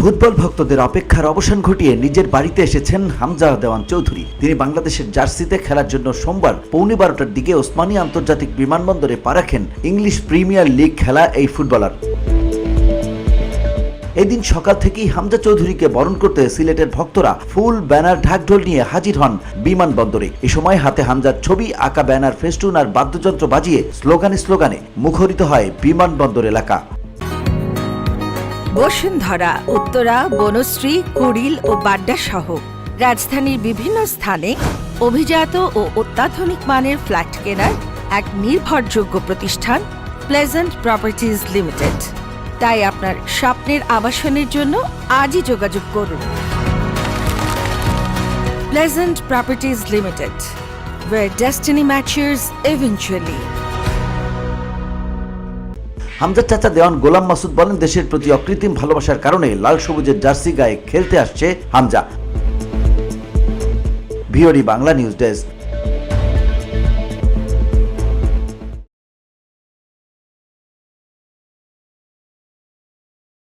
Football ভক্তদের অপেক্ষার অবসান ঘটিয়ে নিজের বাড়িতে এসেছেন হামজা দেওয়ান চৌধুরী। তিনি বাংলাদেশের জার্সিতে খেলার জন্য সোমবার পৌনে 12টার দিকে ওসমানী আন্তর্জাতিক বিমানবন্দরে পা রাখেন ইংলিশ প্রিমিয়ার লিগ খেলা এই ফুটবলার। এদিন সকাল থেকেই হামজা চৌধুরীকে বরণ করতে সিলেটের ভক্তরা ফুল ব্যানার ঢাকঢোল নিয়ে হাজির হন বিমানবন্দরে। এ সময় হাতে হামজার ছবি আঁকা ব্যানার, ফেস্টুন আর বাদ্যযন্ত্র বাজিয়ে স্লোগানে মুখরিত হয় বিমানবন্দর এলাকা। বসুন্ধরা, উত্তরা, বনশ্রী, কুড়িল ও বাড্ডা সহ রাজধানীর বিভিন্ন স্থানে অভিজাত ও অত্যাধুনিক মানের ফ্ল্যাট কেনার এক নির্ভরযোগ্য প্রতিষ্ঠান প্লেজেন্ট প্রপার্টিজ লিমিটেড। তাই আপনার স্বপ্নের আবাসনের জন্য আজই যোগাযোগ করুন। Pleasant properties limited, where destiny matches eventually. হামজার চাচা দেওয়ান গোলাম মাসুদ বলেন, দেশের প্রতি অকৃত্রিম ভালোবাসার কারণে লাল সবুজের জার্সি গায়ে খেলতে আসছে Hamza. VOD Bangla news desk.